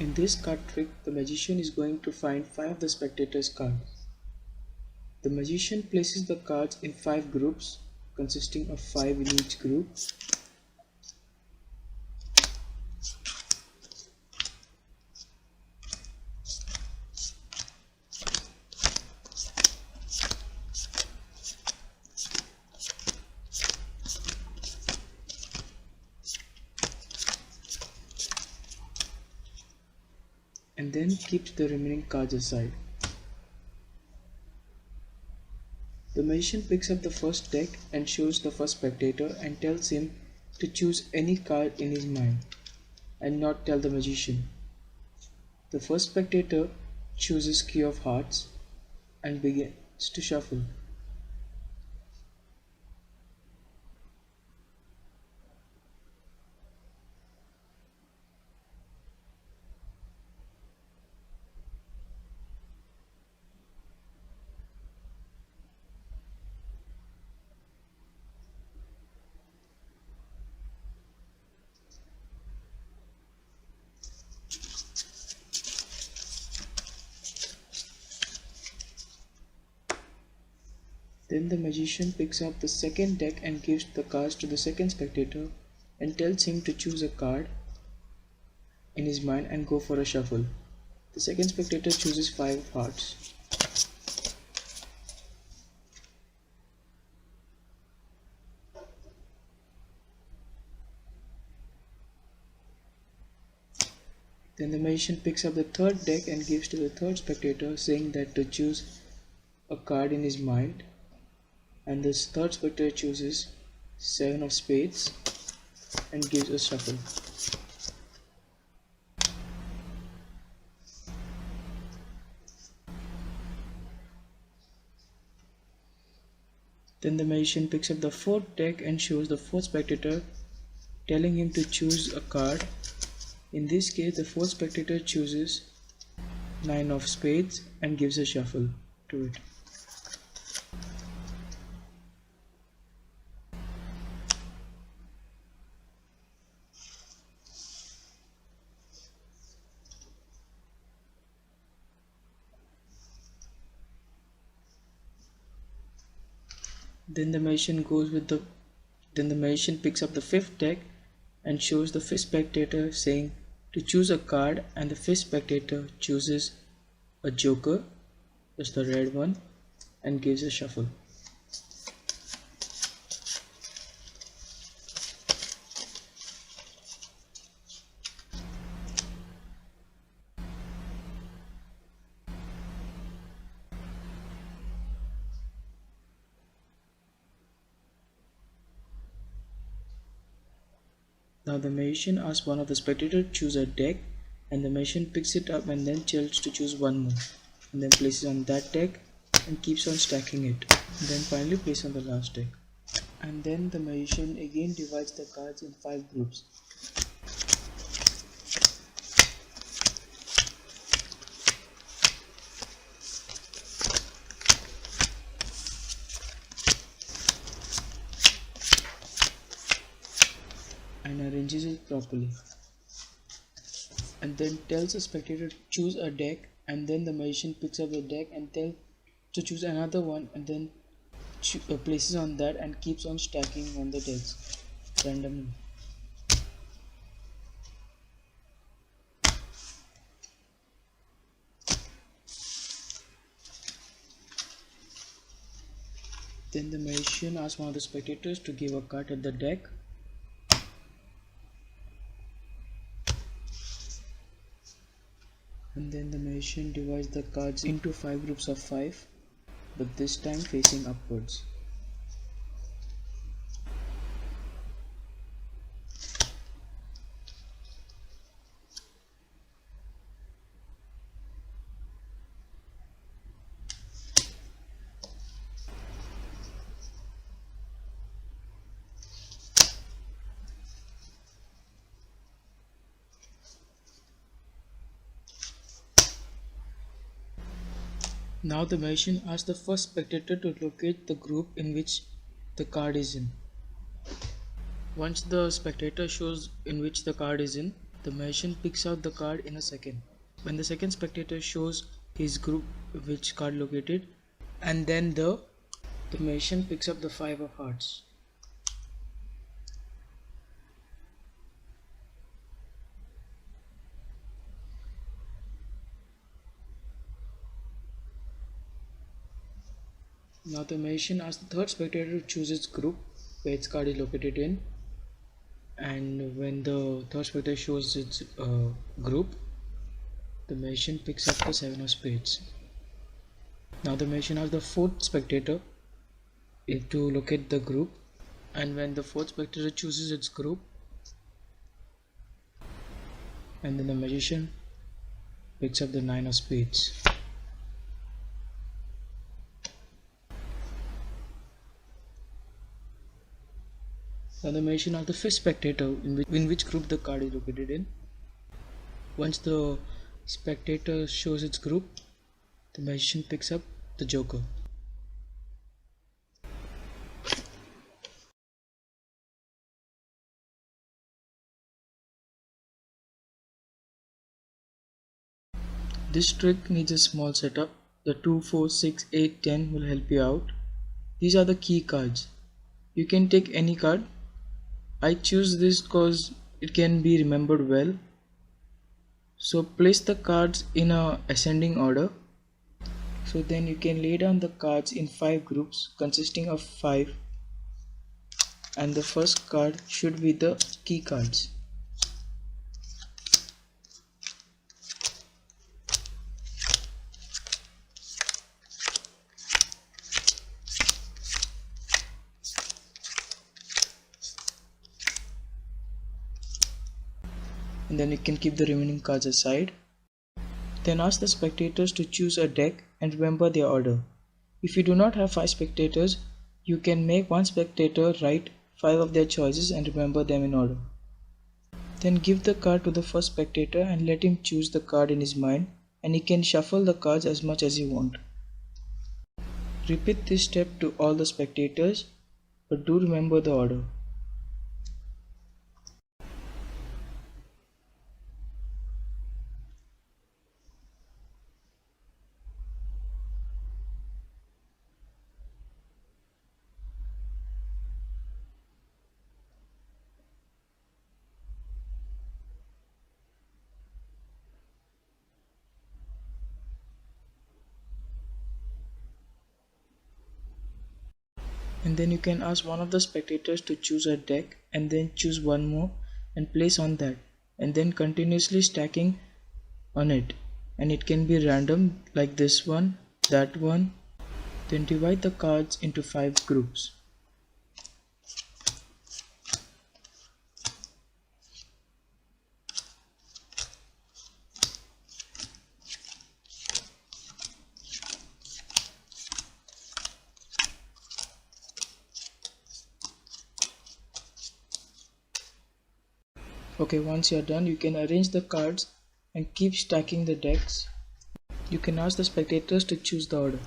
In this card trick, the magician is going to find 5 of the spectators' cards. The magician places the cards in 5 groups, consisting of 5 in each group. And then keeps the remaining cards aside. The magician picks up the first deck and shows the first spectator and tells him to choose any card in his mind and not tell the magician. The first spectator chooses King of Hearts and begins to shuffle. Then the magician picks up the second deck and gives the cards to the second spectator and tells him to choose a card in his mind and go for a shuffle. The second spectator chooses 5 of hearts. Then the magician picks up the third deck and gives to the third spectator, saying that to choose a card in his mind, and this third spectator chooses 7 of spades and gives a shuffle. Then the magician picks up the fourth deck and shows the fourth spectator, telling him to choose a card. In this case, the fourth spectator chooses 9 of spades and gives a shuffle to it. Then the magician picks up the fifth deck and shows the fifth spectator, saying to choose a card, and the fifth spectator chooses a joker, just the red one, and gives a shuffle. Now the magician asks one of the spectators to choose a deck, and the magician picks it up and then tells to choose one more, and then places on that deck and keeps on stacking it, and then finally places on the last deck. And then the magician again divides the cards in 5 groups. And arranges it properly, and then tells the spectator to choose a deck, and then the magician picks up the deck and tells to choose another one, and then places on that and keeps on stacking on the decks randomly. Then the magician asks one of the spectators to give a card at the deck, and then the magician divides the cards into 5 groups of 5, but this time facing upwards. Now the magician asks the first spectator to locate the group in which the card is in. Once the spectator shows in which the card is in, The magician picks out the card in a second. When the second spectator shows his group which card located, and then the magician picks up the 5 of hearts. Now the magician asks the third spectator to choose its group where its card is located in, and when the third spectator shows its group, the magician picks up the 7 of spades. Now the magician asks the fourth spectator to locate the group, and when the fourth spectator chooses its group, and then the magician picks up the 9 of spades. Now the magician asks the fifth spectator in which group the card is located in. Once the spectator shows its group, the magician picks up the joker. This trick needs a small setup. The 2, 4, 6, 8, 10 will help you out. These are the key cards. You can take any card. I choose this because it can be remembered well. So place the cards in a ascending order. So then you can lay down the cards in 5 groups consisting of 5, and the first card should be the key cards. And then you can keep the remaining cards aside. Then ask the spectators to choose a deck and remember their order. If you do not have 5 spectators, you can make one spectator write 5 of their choices and remember them in order. Then give the card to the first spectator and let him choose the card in his mind, and he can shuffle the cards as much as he wants. Repeat this step to all the spectators, but do remember the order. And then you can ask one of the spectators to choose a deck and then choose one more and place on that, and then continuously stacking on it, and it can be random like this one, that one. Then divide the cards into 5 groups. Okay, once you're done, you can arrange the cards and keep stacking the decks. You can ask the spectators to choose the order.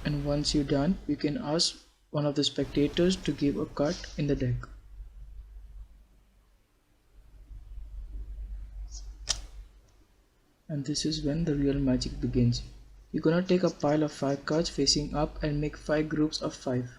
And once you're done, you can ask one of the spectators to give a cut in the deck. And this is when the real magic begins. You're gonna take a pile of 5 cards facing up and make 5 groups of 5.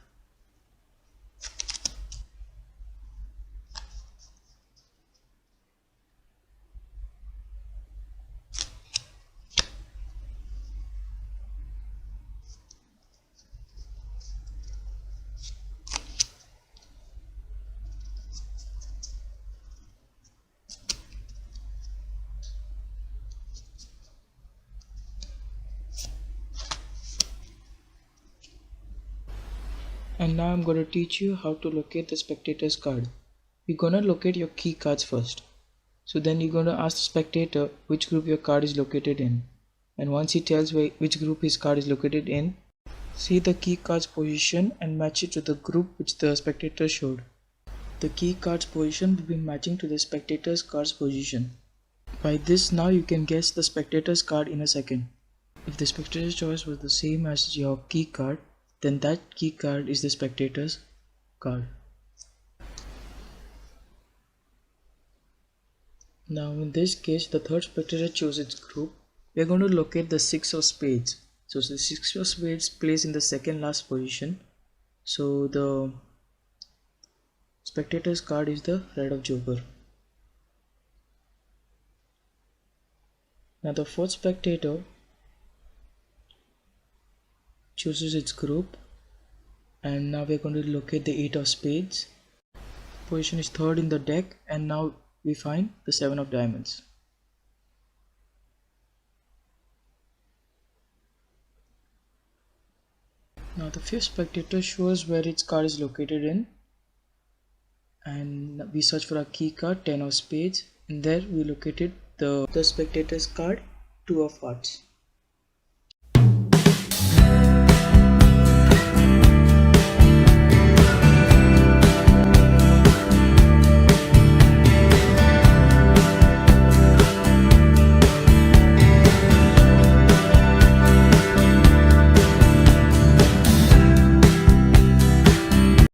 And now I'm going to teach you how to locate the spectator's card. You're going to locate your key cards first. So then you're going to ask the spectator which group your card is located in. And once he tells which group his card is located in, see the key card's position and match it to the group which the spectator showed. The key card's position will be matching to the spectator's card's position. By this now you can guess the spectator's card in a second. If the spectator's choice was the same as your key card, then that key card is the spectator's card. Now in this case, the third spectator chooses its group. We are going to locate the 6 of spades. So the 6 of spades plays in the second last position. So the spectator's card is the red of joker. Now the fourth spectator chooses its group, and now we are going to locate the 8 of spades. Position is third in the deck, and now we find the 7 of diamonds. Now the fifth spectator shows where its card is located in, and we search for our key card 10 of spades, and there we located the spectator's card 2 of hearts.